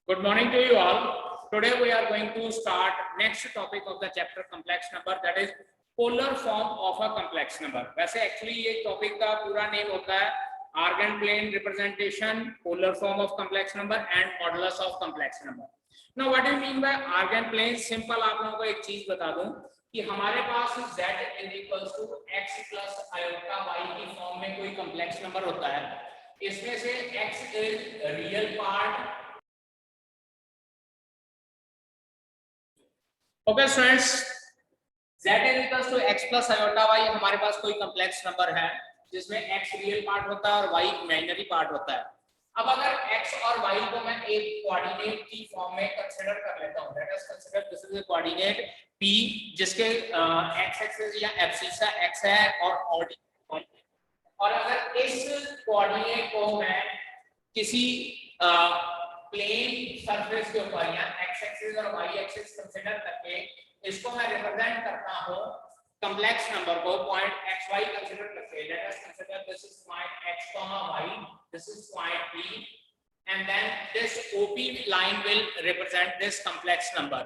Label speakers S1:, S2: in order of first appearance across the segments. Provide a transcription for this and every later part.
S1: Good morning to you all. Today we are going to start next topic of the chapter complex number, that is polar form of a complex number. वैसे actually ये topic का पूरा name होता है Argand plane representation, polar form of complex number and modulus of complex number. Now what do you mean by Argand plane? Simple आप लोगों को एक चीज बता दूं कि हमारे पास z is equals to x plus iota y की फॉर्म में कोई complex number होता है. इसमें से x is real part. Okay students, z is equals to x plus iota y हमारे पास कोई कॉम्प्लेक्स नंबर है जिसमें x रियल पार्ट होता है और y इमेजिनरी पार्ट होता है. अब अगर x और y को मैं एक कोऑर्डिनेट की फॉर्म में कंसीडर कर लेता हूं, late us consider this is a coordinate p जिसके x एक्सिस या एब्सिस का x है और अगर इस कोऑर्डिनेट को मैं किसी प्लेन सरफेस के ऊपर या x एक्सिस और y एक्सिस कंसीडर करके इसको मैं रिप्रेजेंट करता हूं कॉम्प्लेक्स नंबर को पॉइंट xy कंसीडर करके. Let us consider this is point x, y, this is point P and then this OP line will represent this complex number.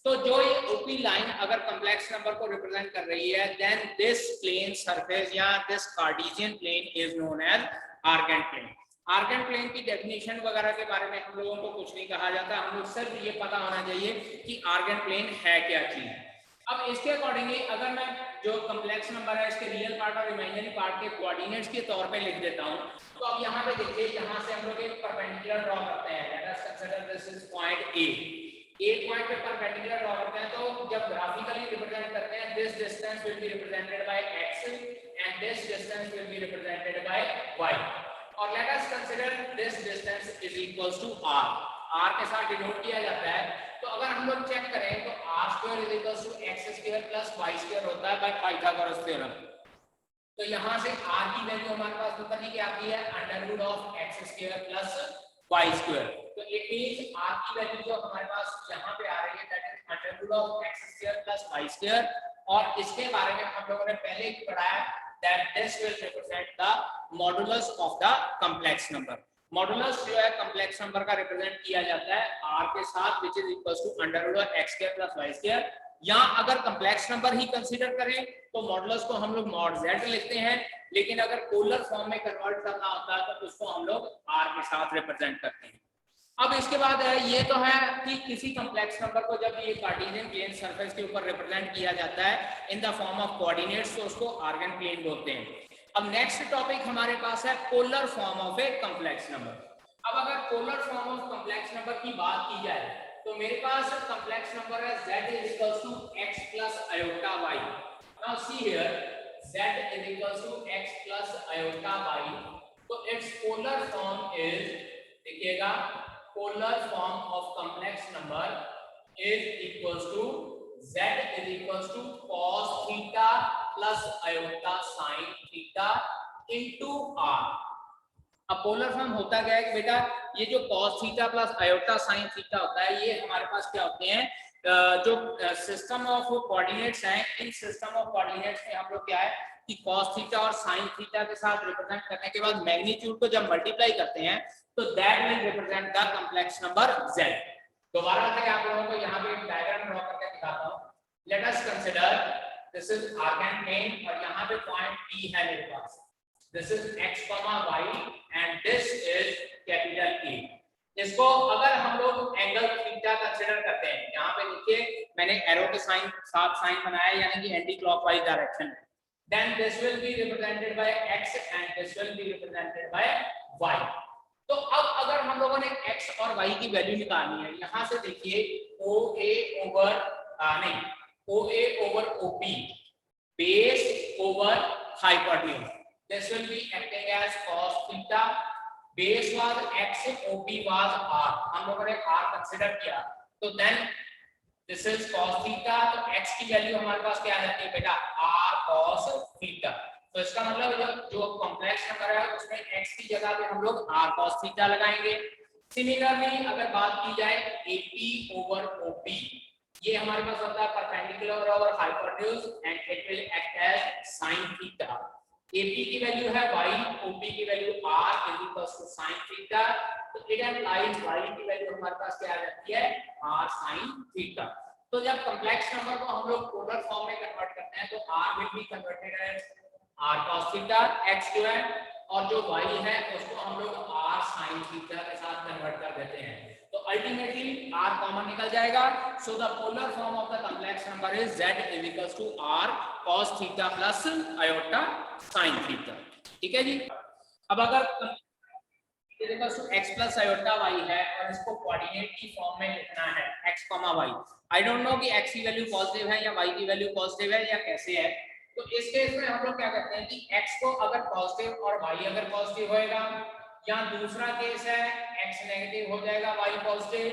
S1: तो जो ये OP लाइन अगर कॉम्प्लेक्स नंबर को represent कर रही है, देन दिस प्लेन सरफेस या this Cartesian plane is known as Argand plane. Urgent plane की डेफिनेशन वगैरह के बारे में हम लोगों को कुछ नहीं कहा जाता, हम लोग सिर्फ ये पता होना चाहिए कि आर्गेंट प्लेन है क्या चीज. अब इसके अकॉर्डिंगली अगर मैं जो कॉम्प्लेक्स नंबर है इसके रियल पार्ट और इमेजिनरी पार्ट के कोऑर्डिनेट्स के तौर पे लिख देता हूं. तो अब यहाँ पे देखिए, यहाँ से हम लोग एक परपेंडिकुलर ड्रॉ करते हैं. Let us consider this is point A point पे परपेंडिकुलर ड्रॉ करते हैं. तो जब ग्राफिकली रिप्रेजेंट करते हैं, this distance will be represented by x and this distance will be represented by y. और let us consider this distance is equals to r. r के साथ डिनोट किया जाता है. तो अगर हम लोग चेक करें तो r² is equals to x² plus y² होता है बाय पाइथागोरस थ्योरम. तो यहां से r की वैल्यू हमारे पास पता नहीं क्या आती है, under root of x² plus y². तो इट मींस r की वैल्यू जो हमारे पास यहां पे आ रही है that is under root of x² plus y². और इसके बारे में हम लोगों ने पहले ही पढ़ाया that this will represent the modulus of the complex number. Modulus जो है complex number का represent किया जाता है r के साथ which is equals to under root of x² plus y². या अगर complex number ही consider करें तो modulus को हम लोग mod z लिखते हैं, लेकिन अगर polar form में convert करना होता है तो उसको हम लोग r के साथ represent करते हैं. अब इसके बाद ये तो है कि किसी कॉम्प्लेक्स नंबर को जब ये कार्टेशियन प्लेन सरफेस के ऊपर रिप्रेजेंट किया जाता है in the form of coordinates, तो उसको आर्गेंट प्लेन बोलते हैं. अब नेक्स्ट टॉपिक हमारे पास है polar form of a complex number. अब अगर polar form of complex number की बात की जाए तो मेरे पास कॉम्प्लेक्स नंबर है z is equals to x plus iota y. Now see here z is equals to x plus iota y. तो इट्स पोलर फॉर्म इज, देखिएगा, polar form of complex number is equals to z is equals to cos theta plus iota sin theta into r. अब polar form होता क्या है कि बेटा ये जो cos theta plus iota sin theta होता है, ये हमारे पास क्या होते हैं, जो सिस्टम ऑफ कोऑर्डिनेट्स हैं, इन सिस्टम ऑफ कोऑर्डिनेट्स में हम लोग क्या है कि cos थीटा और sin थीटा के साथ रिप्रेजेंट करने के बाद मैग्नीट्यूड को जब मल्टीप्लाई करते हैं तो that will represent the complex number z. दोबारा से आप लोगों को यहाँ पे एक डायग्राम ड्रॉ करके दिखाता हूँ. Let us consider this is Argand plane और यहाँ पे पॉइंट P है मेरे पास. This is x, y and this is capital E. इसको अगर हम लोग एंगल थीटा कंसीडर करते हैं, यहाँ पे देखिए मैंने एरो के साथ साइन बनाया यानी कि एंटी क्लॉकवाइज डायरेक्शन में, then this will be represented by x and this will be represented by y. तो अब अगर हम लोगों ने x और y की वैल्यू निकालनी है, यहां से देखिए OA over OP base over hypotenuse, this will be acting as cos theta. Base was x, OP was r. हम लोगों ने r कंसीडर किया तो then this is cos theta. तो x की वैल्यू हमारे पास क्या आ जाती है बेटा, r cos थीटा. तो इसका मतलब जो कॉम्प्लेक्स नंबर है उसमें x की जगह पे हम लोग r cos थीटा लगाएंगे. सिमिलरली अगर बात की जाए AP ओवर OP, ये हमारे पास होता है perpendicular over hypotenuse and it will act as sin theta. AP की वैल्यू है y, OP की वैल्यू r is equal to sin theta. तो इट एम्प्लाइज y की वैल्यू हमारे पास क्या आ जाती है r sin थीटा। तो जब कॉम्प्लेक्स नंबर को हम लोग पोलर फॉर्म में कन्वर्ट करते हैं तो r will be converted as r cos theta x जो है, और जो y है उसको हम लोग r sin थीटा के साथ कन्वर्ट कर देते हैं। तो अल्टीमेटली r कॉमन निकल जाएगा। So the polar form of the complex number is z is equals to r cos theta plus iota sin theta. ठीक है जी। अब अगर x प्लस आयोटा y है और इसको कोऑर्डिनेट की फॉर्म में लिखना है x, y, I don't know कि x की वैल्यू पॉजिटिव है या y की वैल्यू पॉजिटिव है या कैसे है। तो इस केस में हम लोग क्या करते हैं कि x को अगर पॉजिटिव और y अगर पॉजिटिव होएगा, या दूसरा केस है x नेगेटिव हो जाएगा y पॉजिटिव,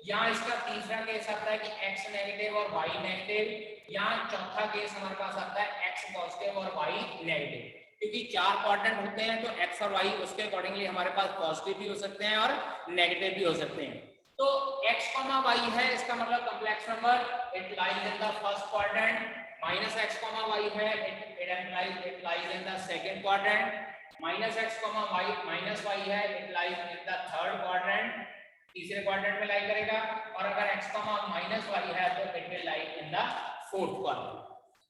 S1: या इसका तीसरा केस आता है कि x नेगेटिव और y नेगेटिव, या चौथा केस हमारे पास आता है x पॉजिटिव और y नेगेटिव। क्योंकि चार क्वाड्रेंट होते हैं तो x और y उसके अकॉर्डिंगली हमारे पास पॉजिटिव भी हो सकते हैं और नेगेटिव भी हो सकते हैं। तो x, y है, इसका मतलब complex number it lies in the first quadrant, minus x, y है it lies in the second quadrant, minus x, y minus y है it lies in the third quadrant, तीसरे क्वाड्रेंट में लाई करेगा, और अगर x, माइनस y है तो it will lie in the fourth quadrant.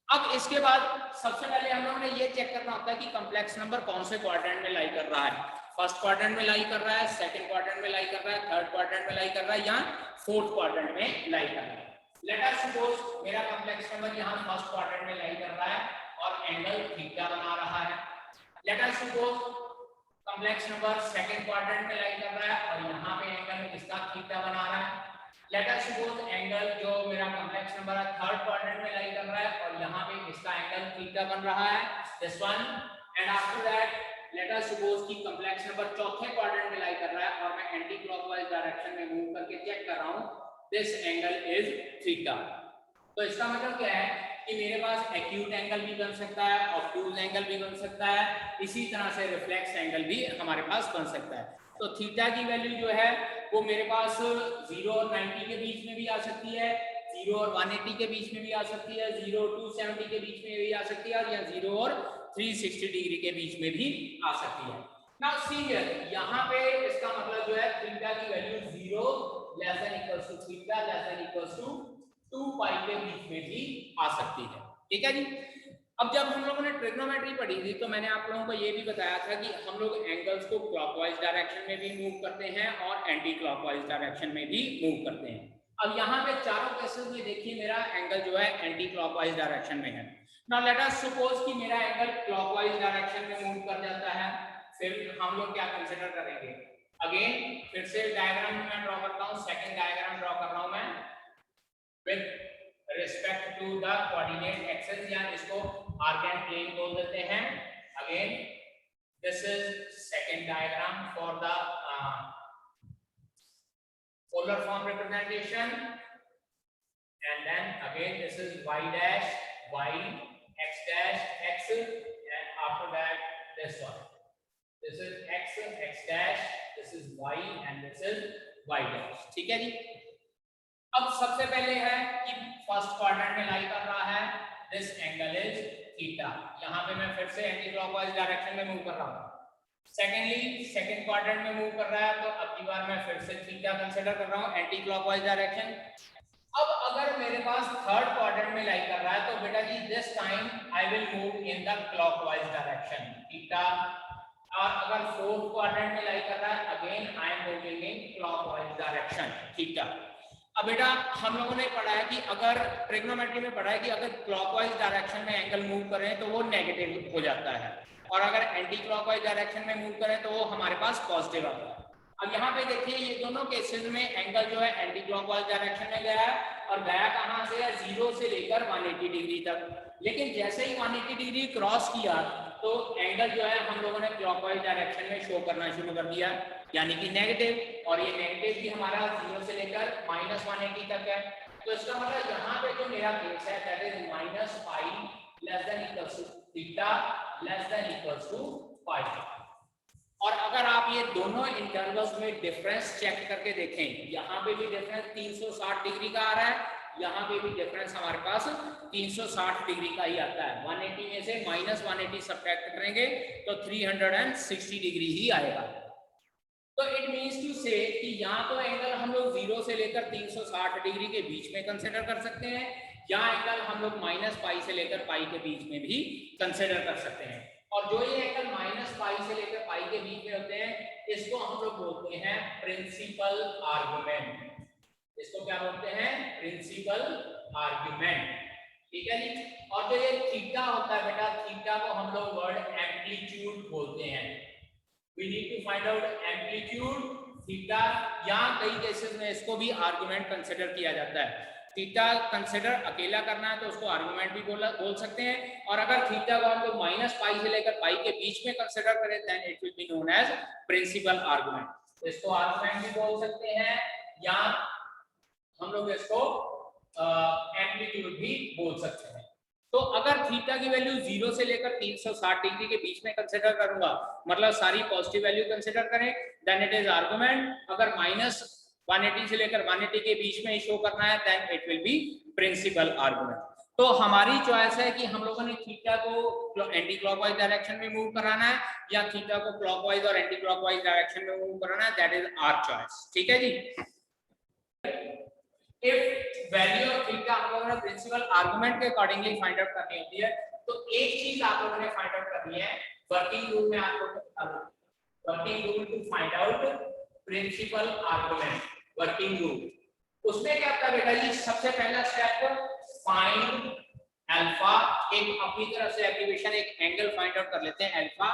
S1: अब इसके बाद सबसे पहले हम लोगों ने ये चेक करना होता है कि कॉम्प्लेक्स नंबर कौन से क्वाड्रेंट में लाई कर रहा है। फर्स्ट क्वाड्रेंट में लाई कर रहा है, सेकंड क्वाड्रेंट में लाई कर रहा है, थर्ड क्वाड्रेंट में लाई कर रहा है, या फोर्थ क्वाड्रेंट में लाई कर रहा है। लेट अस सपोज मेरा कॉम्प्लेक्स नंबर यहाँ फर्स्ट क्वाड्रेंट में लाई कर रहा है और एंगल थीटा बना रहा है। Let us suppose complex number second quadrant में लाई कर रहा है और यहाँ पे एंगल इसका थीटा बना रहा है। लेट अस सपोज एंगल जो मेरा कॉम्प्लेक्स नंबर है थर्ड क्वाड्रेंट में लाई कर रहा है और यहाँ पे इसका एंगल थीटा बन रहा है, this one. And after that let us suppose कि कॉम्प्लेक्स नंबर चौथे क्वाड्रेंट में लाई कर रहा है और मैं एंटी क्लॉकवाइज डायरेक्शन में मूव करके चेक कर रहा हूँ, दिस एंगल इज थीटा। तो इसका मतलब क्या है कि मेरे पास एक्यूट एंगल भी बन सकता है, ऑब्टूज एंगल भी बन सकता है, इसी तरह से रिफ्लेक्स एंगल भी हमारे पास बन सकता है। तो थीटा की वैल्यू जो है वो मेरे पास 0 और 90 के बीच में भी आ सकती है, 0 और 180 के बीच में भी आ सकती है, 0 और 270 के बीच में भी आ सकती है, या 0 और 360 डिग्री के बीच में भी आ सकती है। नाउ सी हियर, यहाँ पे इसका मतलब जो है थीटा की value 0 less than equals to theta less than equals to 2 pi के बीच में भी आ सकती है। ठीक है जी। अब जब हम लोगों ने ट्रिग्नोमेट्री पढ़ी थी तो मैंने आप लोगों को ये भी बताया था कि हम लोग एंगल्स को क्लॉकवाइज डायरेक्शन में भी मूव करते हैं और एंटी क्लॉकवाइज डायरेक्शन में भी मूव करते हैं। अब यहाँ पे चारों केसेस में देखिए मेरा एंगल जो है एंटी क्लॉकवाइज डायरेक्शन में है। नाउ लेट अस सपोज कि मेरा एंगल क्लॉकवाइज डायरेक्शन में मूव कर जाता है, फिर हम लोग क्या कंसीडर करेंगे। अगेन फिर से डायग्राम मैं ड्रॉ करता हूँ, सेकंड डायग्राम ड्रॉ कर रहा हूँ मैं with respect to the coordinate axis, या इसको आर्गेन प्लेन बोल देते हैं। Again this is second diagram for the polar form representation, and then again this is y dash y, x dash x, and after that this one, this is x dash, this is y, and this is y dash। ठीक है जी। अब सबसे पहले है कि first quadrant में lie कर रहा है, दिस एंगल इज थीटा। यहाँ पे मैं फिर से एंटी क्लॉकवाइज डायरेक्शन में मूव कर रहा हूँ। सेकेंडली सेकंड क्वाड्रेंट में मूव कर रहा है तो अब की बार मैं फिर से थीटा कंसीडर कर रहा हूँ, एंटी क्लॉकवाइज डायरेक्शन। अब अगर मेरे पास थर्ड क्वाड्रेंट में लाई कर रहा है तो बेटा जी this time I will move in the clockwise direction theta, और अगर फोर्थ क्वाड्रेंट में लाई कर रहा है again I am moving in clockwise direction theta. अब बेटा हम लोगों ने पढ़ा है कि अगर ट्रिग्नोमेट्री में पढ़ा है कि अगर क्लॉकवाइज डायरेक्शन में एंगल मूव करें तो वो नेगेटिव हो जाता है, और अगर एंटी क्लॉकवाइज डायरेक्शन में मूव करें तो वो हमारे पास पॉजिटिव आता है। अब यहाँ पे देखिए ये दोनों केसेस में एंगल जो है एंटी क्लॉकवाइज डायरेक्शन में गया है, और गया कहाँ से है, 0 से लेकर 180 डिग्री तक। लेकिन जैसे ही 180 डिग्री क्रॉस किया तो एंगल जो है हम लोगों ने क्लॉकवाइज डायरेक्शन में शो करना शुरू कर दिया, यानी कि नेगेटिव, और ये नेगेटिव भी हमारा 0 से लेकर -180 तक है। तो इसका मतलब यहाँ पे जो मेरा केस है that is -pi less than equals to theta less than equals to pi. और अगर आप ये दोनों इंटरवल्स में डिफरेंस चेक करके देखें, यहाँ पे भी डिफरेंस 360 डिग्री का आ रहा है, यहाँ पे भी डिफरेंस हमारे पास 360 डिग्री का ही आता है। 180 में से -180 सब्ट्रैक्ट करेंगे तो 360 डिग्री ही आएगा। तो इट मींस टू से कि यहाँ तो एंगल हम लोग 0 से लेकर 360 डिग्री के बीच में कंसिडर कर सकते हैं, या एंगल हम लोग -π से लेकर π के बीच में भी कंसिडर कर सकते हैं। और जो ये एंगल -π से लेकर π के बीच में होते हैं, इसको हम लोग बोलते हैं प्रिंसिपल आर्गुमेंट। इसको क्या बोलते हैं? Principal argument. ठीक है जी। और जो ये थीटा होता है बेटा, थीटा को हम लोग वर्ड एम्पलीट्यूड बोलते हैं। We need to find out amplitude theta, या कई केसेस में इसको भी आर्गुमेंट कंसिडर किया जाता है। थीटा कंसिडर अकेला करना है तो उसको आर्गुमेंट भी बोल सकते हैं, और अगर थीटा को हम लोग -π से लेकर π के बीच में कंसिडर करें then it will be known as principal argument. इसको आर्गुमेंट भी बोल सकते हैं, या हम लोग इसको एम्पलीट्यूड भी बोल सकते हैं। तो अगर थीटा की वैल्यू 0 से लेकर 360 डिग्री के बीच में कंसिडर करूंगा, मतलब सारी पॉजिटिव वैल्यू कंसिडर करें, देन इट इज आर्गुमेंट। अगर -180 से लेकर 180 के बीच में शो करना है then it will be principal argument. तो हमारी चॉइस है कि हम लोगों ने थीटा को एंटी क्लॉकवाइज डायरेक्शन में मूव कराना है या थीटा को क्लॉकवाइज और एंटी क्लॉकवाइज डायरेक्शन में मूव कराना है, दैट इज आवर चॉइस। ठीक है जी। इफ वैल्यू ऑफ थीटा हम लोगों ने प्रिंसिपल आर्गुमेंट के अकॉर्डिंगली फाइंड आउट करनी होती है, तो एक चीज आप लोगों ने फाइंड आउट करनी है, वर्किंग रूल में आपको working rule to find out principal argument, working rule. उसमें क्या होता है बेटा जी, सबसे पहला स्टेप फाइंड अल्फा। एक अपनी तरफ से एप्लीकेशन एक एंगल फाइंड आउट कर लेते हैं alpha,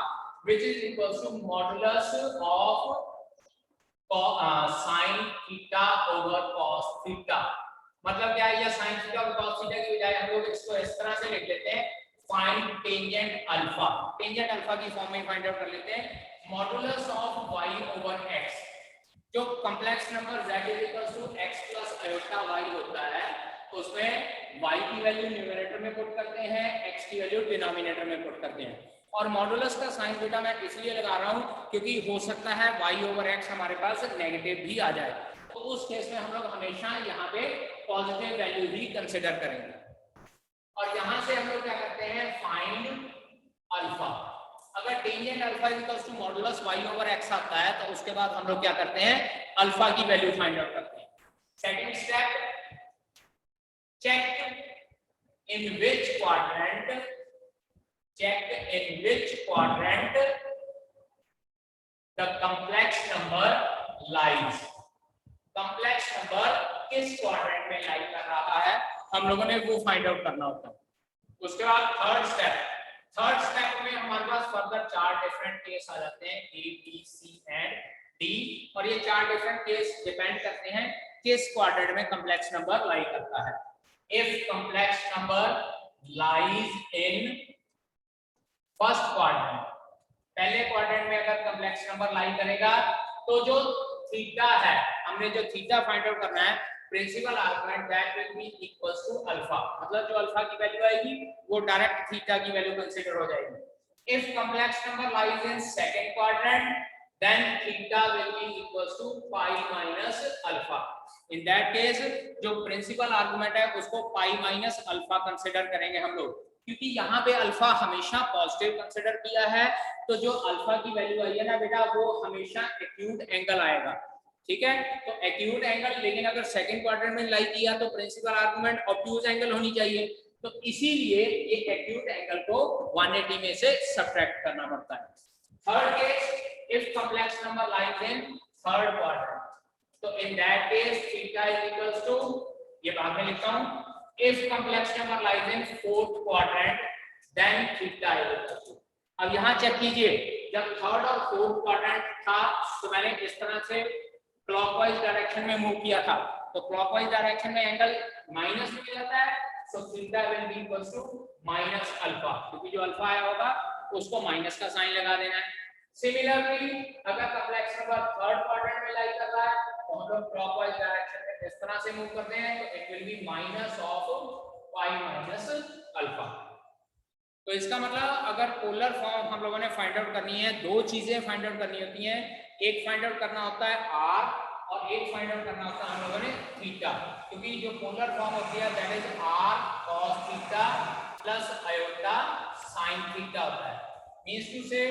S1: which is equal to modulus of sin theta over cos theta. मतलब क्या है, या sin थीटा और cos थीटा की बजाय हम लोग इसको इस तरह से लिख लेते हैं, find tangent alpha. Tangent alpha की फॉर्म में फाइंड आउट कर लेते हैं modulus of y over x। जो complex number z is equal to x plus iota y होता है, उसमें y की वैल्यू न्यूमरेटर में पुट करते हैं, x की वैल्यू डिनोमिनेटर में पुट करते हैं। और मॉडुलस का साइन थीटा मैं इसलिए लगा रहा हूं क्योंकि हो सकता है y ओवर x हमारे पास नेगेटिव भी आ जाए, तो उस केस में हम लोग हमेशा यहाँ पे पॉजिटिव वैल्यू ही कंसिडर करेंगे। और यहाँ से हम लोग क्या करते हैं, फाइंड अल्फा। अगर tangent alpha is equal to modulus y over x आता है, तो उसके बाद हम लोग क्या करते हैं, अल्फा की वैल्यू फाइंड आउट करते हैं। Second step, check in which quadrant the complex number lies। complex number किस क्वाड्रेंट में लाई कर रहा है, हम लोगों ने वो फाइंड आउट करना होता है। उसके बाद थर्ड स्टेप में हमारे पास फर्दर 4 डिफरेंट केस आ जाते हैं, A, B, C and D, और ये 4 डिफरेंट केस डिपेंड करते हैं किस क्वाड्रेंट में कॉम्प्लेक्स नंबर लाई करता है। If complex number lies in first quadrant, पहले क्वाड्रेंट में अगर कॉम्प्लेक्स नंबर लाई करेगा, तो जो थीटा है, हमने जो थीटा फाइंड आउट करना है, principal argument that will be equals to alpha. मतलब जो अल्फा की वैल्यू आएगी वो डायरेक्ट थीटा की वैल्यू कंसीडर हो जाएगी। If complex number lies in second quadrant then theta will be equals to pi minus alpha. In that case जो principal argument है उसको पाई माइनस अल्फा कंसीडर करेंगे हम लोग, क्योंकि यहाँ पे अल्फा हमेशा पॉजिटिव कंसीडर किया है, तो जो अल्फा की वैल्यू आई है ना बेटा, वो हमेशा एक्यूट एंगल आएगा। ठीक है, तो एक्यूट एंगल, लेकिन अगर सेकंड क्वाड्रेंट में लाई किया तो प्रिंसिपल आर्गुमेंट ऑब्ट्यूज एंगल होनी चाहिए, तो इसीलिए ये एक्यूट एंगल को 180 में से सब्ट्रैक्ट करना पड़ता है। Third case, if complex number lies in third quadrant, तो in that case theta is equals to, ये बाद में लिखता हूं, if complex number lies in fourth quadrant then theta is equal to। अब यहाँ चेक कीजिए, जब थर्ड और फोर्थ क्वाड्रेंट था तो मैंने इस तरह से क्लॉकवाइज डायरेक्शन में मूव किया था, तो क्लॉकवाइज डायरेक्शन में एंगल माइनस में जाता है, so theta will be equal to minus alpha, क्योंकि जो अल्फा आया होगा उसको माइनस का साइन लगा देना है। सिमिलरली अगर कॉम्प्लेक्स नंबर थर्ड क्वाड्रेंट में लाई कर रहा है तो हम लोग क्लॉकवाइज डायरेक्शन में इस तरह से मूव करते हैं, तो it will B minus of pi minus alpha. तो इसका मतलब अगर पोलर फॉर्म हम लोगों ने फाइंड आउट करनी है, दो चीजें फाइंड आउट करनी होती हैं, एक फाइंड आउट करना होता है r और एक फाइंड आउट करना होता है हम लोगों ने थीटा, क्योंकि जो पोलर फॉर्म होती है that is r cos theta plus iota sin theta होता है। मींस टू से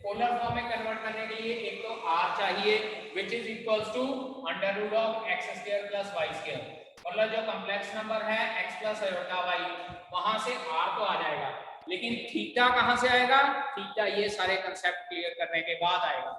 S1: पोलर फॉर्म में कन्वर्ट करने के लिए एक तो r चाहिए which is equals to under root of x square plus y square, मतलब जो कॉम्प्लेक्स नंबर है x प्लस आयोटा y वहां से r तो आ जाएगा, लेकिन थीटा कहां से आएगा? थीटा ये सारे कंसेप्ट क्लियर करने के बाद आएगा।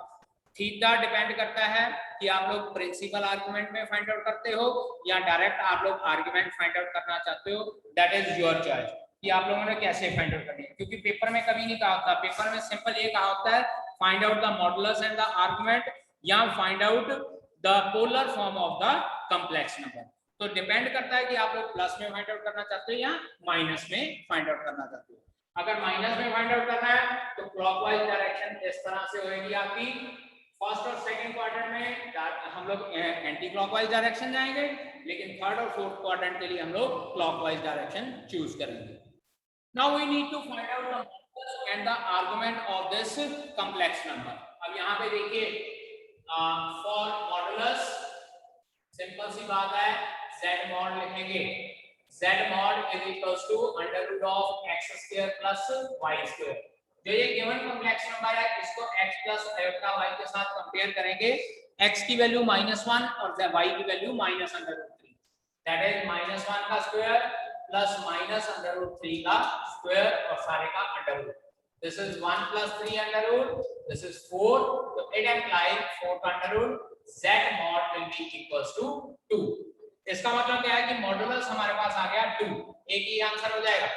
S1: थीटा डिपेंड करता है कि आप लोग प्रिंसिपल आर्गुमेंट में फाइंड आउट करते हो या डायरेक्ट आप लोग आर्गुमेंट फाइंड आउट करना चाहते हो, दैट इज योर चॉइस कि आप लोगों ने कैसे फाइंड आउट करनी है। क्योंकि पेपर में कभी नहीं कहा होता, पेपर में सिंपल ये कहा होता है find out the modulus and the argument या find out the polar form of the complex number. तो डिपेंड करता है कि आप लोग प्लस में फाइंड आउट करना चाहते हो या माइनस में फाइंड आउट करना चाहते हो। अगर माइनस में फाइंड आउट करना है तो क्लॉकवाइज डायरेक्शन इस तरह से होगी आपकी, फर्स्ट और सेकंड क्वाड्रेंट में हम लोग एंटी क्लॉकवाइज डायरेक्शन जाएंगे, लेकिन थर्ड और फोर्थ क्वाड्रेंट के लिए हम लोग क्लॉकवाइज डायरेक्शन चूज करेंगे। Now we need to find out the modulus and the argument of this complex number. अब यहाँ पे देखिए फॉर मॉडुलस सिंपल सी बात है, z मॉड लिखेंगे, z mod is equals to under root of x square plus y square. जो ये given complex number है इसको x प्लस आयोटा y के साथ कंपेयर करेंगे, x की वैल्यू -1 और y की वैल्यू -√3, दैट इज -1 का स्क्वायर प्लस -√3 का स्क्वायर और सारे का under root. This is 1 + 3 under root, this is 4, तो इट इंप्लाइज 4 का under root z mod will be equals to 2। इसका मतलब क्या है कि मॉडुलस हमारे पास आ गया 2, एक ही आंसर हो जाएगा।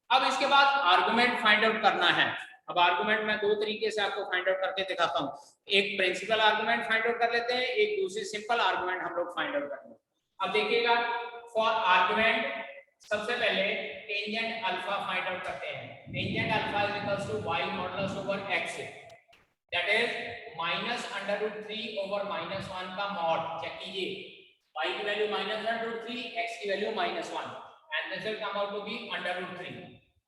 S1: अब इसके बाद आर्गुमेंट फाइंड आउट करना है। अब आर्गुमेंट मैं दो तरीके से आपको फाइंड आउट करके दिखाता हूं, एक प्रिंसिपल आर्गुमेंट फाइंड आउट कर लेते हैं, एक दूसरी सिंपल आर्गुमेंट हम लोग फाइंड आउट करेंगे। अब देखिएगा फॉर आर्गुमेंट सबसे पहले टेंजेंट अल्फा फाइंड आउट करते हैं। Tangent alpha is equals to y modulus over x, that is -√3 over -1 का मॉड। चेक कीजिए, y की वैल्यू -√3, x की value -1 and this will come out to be √3।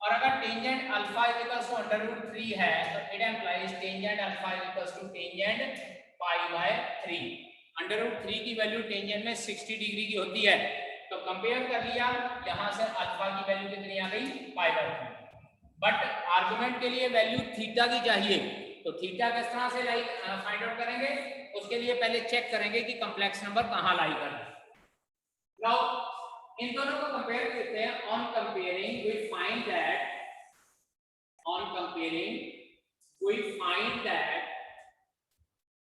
S1: और अगर tangent alpha is equals to √3 है तो it implies tangent alpha is equals to tangent π/3। √3 की value tangent में 60 डिग्री की होती है, तो कंपेयर कर लिया, यहां से अल्फा की वैल्यू कितनी आ गई? π/3। बट आर्गुमेंट के लिए वैल्यू थीटा की चाहिए, तो थीटा किस तरह से फाइंड आउट करेंगे? उसके लिए पहले चेक करेंगे कि कॉम्प्लेक्स नंबर कहां लाई कर रहा है। नाउ इन दोनों को कंपेयर करते हैं। On comparing we find that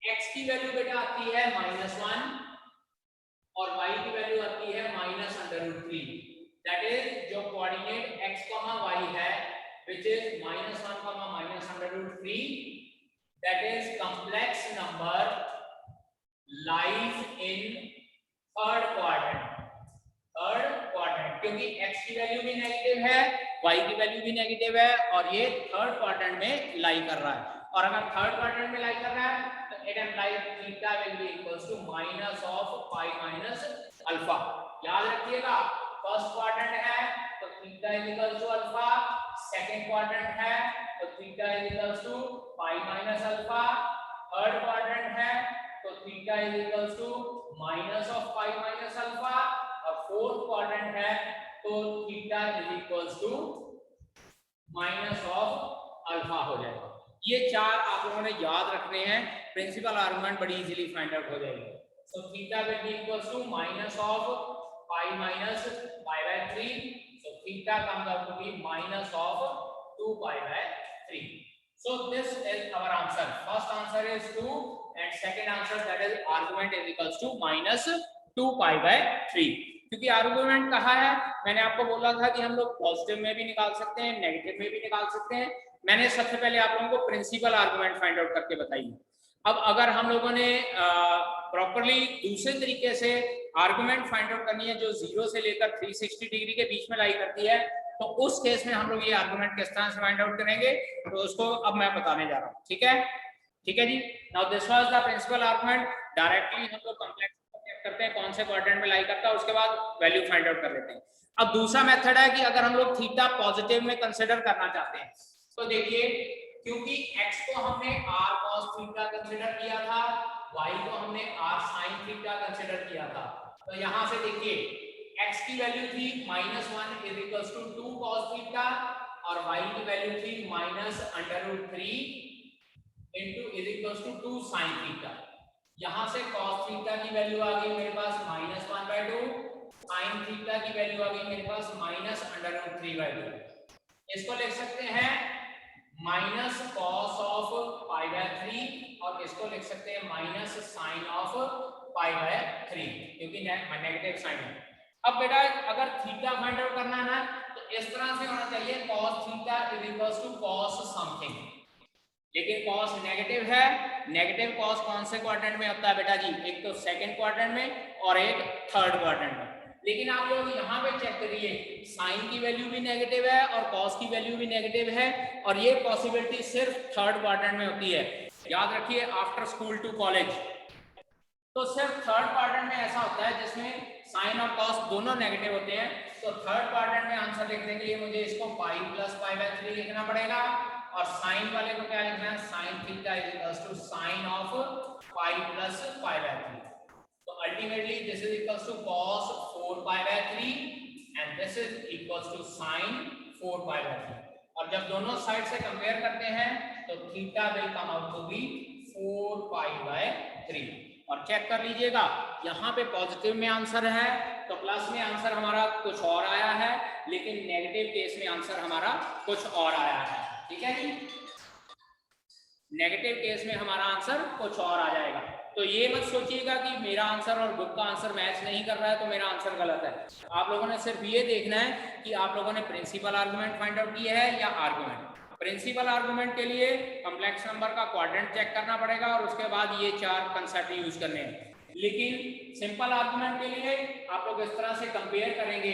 S1: x की वैल्यू बेटा आती है -1 और y की वैल्यू आती है -√3, दैट इज जो कोऑर्डिनेट x, y है which is -1, -√3, that is complex number lies in third quadrant, क्योंकि x की वैल्यू भी नेगेटिव है, y की वैल्यू भी नेगेटिव है और ये थर्ड क्वाड्रेंट में लाई कर रहा है। और अगर थर्ड क्वाड्रेंट में लाई कर रहा है तो it implies theta will be equals to minus of pi minus alpha. याद रखिएगा, फर्स्ट क्वाड्रेंट है तो theta is equals to alpha, second quadrant है तो theta is equals to pi minus alpha, third quadrant है तो theta is equals to minus of pi minus alpha, और fourth quadrant है तो theta is equals to minus of alpha हो जाएगा। ये चार आप लोगों ने याद रखने हैं, प्रिंसिपल आर्गुमेंट बड़ी इजीली फाइंड आउट हो जाएगी। So theta will be equals to minus of pi minus π/3, so theta comes out to be minus of 2π/3. So this is our answer. First answer is 2 and second answer, that is argument is equals to -2π/3। क्योंकि argument कहा है, मैंने आपको बोला था कि हम लोग पॉजिटिव में भी निकाल सकते हैं, नेगेटिव में भी निकाल सकते हैं। मैंने सबसे पहले आप लोगों को प्रिंसिपल आर्गुमेंट फाइंड आउट करके बताई। अब अगर हम लोगों ने प्रॉपर्ली दूसरे तरीके से आर्गुमेंट फाइंड आउट करनी है जो 0 से लेकर 360 डिग्री के बीच में लाई करती है, तो उस केस में हम लोग ये आर्गुमेंट किस तरह से फाइंड आउट करेंगे, तो उसको अब मैं बताने जा रहा हूँ। ठीक है जी। Now this was the principal argument. Directly हम लोग कॉम्प्लेक्स करते हैं कौन से क्वाड्रेंट में लाई करता है, उसके बाद वैल्यू फाइंड आउट कर लेते हैं। अब दूसरा मेथड है कि अगर हम लोग थीटा पॉजिटिव में कंसीडर करना चाहते हैं, तो देखिए क्योंकि x को हमने r cos थीटा कंसीडर किया था, y को हमने r sin थीटा कंसीडर किया था, तो यहां से देखिए x की वैल्यू थी -1 is equals to 2 cos theta और y की वैल्यू थी -√3 into is equal to 2 sine theta. यहां से cos थीटा की वैल्यू आ गई मेरे पास -1/2, साइन थीटा की वैल्यू आ गई मेरे पास -√3/2। इसको लिख सकते हैं माइनस कॉस ऑफ π/3 और इसको लिख सकते हैं माइनस साइन ऑफ π/3 क्योंकि नेगेटिव साइन है। अब बेटा अगर थीटा फाइंड आउट करना है ना तो इस तरह से होना चाहिए cos theta is equal to cos something, लेकिन cos नेगेटिव है। नेगेटिव cos कौन से क्वाड्रेंट में होता है बेटा जी? एक तो सेकंड क्वाड्रेंट में और एक थर्ड क्वाड्रेंट में। लेकिन आप लोग यहाँ पे चेक करिए, साइन की वैल्यू भी नेगेटिव है और cos की वैल्यू भी नेगेटिव है, और ये पॉसिबिलिटी सिर्फ थर्ड क्वाड्रेंट में होती है। याद रखिए आफ्टर स्कूल टू कॉलेज तो सिर्फ थर्ड क्वाड्रेंट में ऐसा होता है जिसमें साइन और cos दोनों नेगेटिव होते हैं। तो थर्ड क्वाड्रेंट में आंसर लिखने के लिए मुझे इसको पाई प्लस π/3 लिखना पड़ेगा, और साइन वाले को क्या लिखना है? Sine theta is equal to sine of pi plus π/3। तो ultimately this is equal to cos 4π/3 and this is equal to sine 4π/3। और जब दोनों साइड से कंपेयर करते हैं तो theta will come out to be 4π/3। और चेक कर लीजिएगा यहाँ पे पॉजिटिव में आंसर है तो प्लस में आंसर हमारा कुछ और आया है, लेकिन नेगेटिव केस में आंसर हमारा कुछ और आया है। ठीक है जी, नेगेटिव केस में हमारा आंसर कुछ और आ जाएगा। तो ये मत सोचिएगा कि मेरा आंसर और बुक का आंसर मैच नहीं कर रहा है तो मेरा आंसर गलत है। आप लोगों ने सिर्फ ये देखना है कि आप लोगों ने प्रिंसिपल आर्गुमेंट फाइंड आउट किया है या आर्गुमेंट। प्रिंसिपल आर्गुमेंट के लिए कॉम्प्लेक्स नंबर का क्वाड्रेंट चेक करना पड़ेगा और उसके बाद ये 4 कंसेप्ट यूज करने हैं। लेकिन सिंपल आर्गुमेंट के लिए आप लोग इस तरह से कंपेयर करेंगे,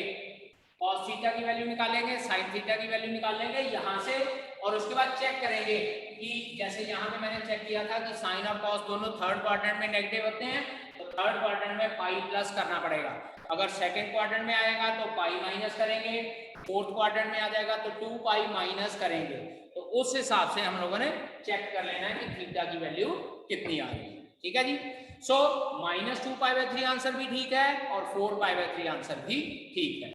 S1: cos थीटा की वैल्यू निकालेंगे, sin थीटा की वैल्यू निकालेंगे यहाँ से, और उसके बाद चेक करेंगे कि जैसे यहाँ पे मैंने चेक किया था कि sin और cos दोनों थर्ड क्वाड्रेंट में नेगेटिव होते हैं तो थर्ड क्वाड्रेंट में पाई प्लस करना पड़ेगा। अगर सेकंड क्वाड्रेंट में आएगा तो पाई माइनस करेंगे, फोर्थ क्वाड्रेंट में आ जाएगा तो 2 पाई माइनस करेंगे। तो उस हिसाब से हम लोगों ने चेक कर लेना है कि थीटा की वैल्यू कितनी आ रही है। ठीक है जी, सो -2π/3 आंसर भी ठीक है और 4π/3 आंसर भी ठीक है।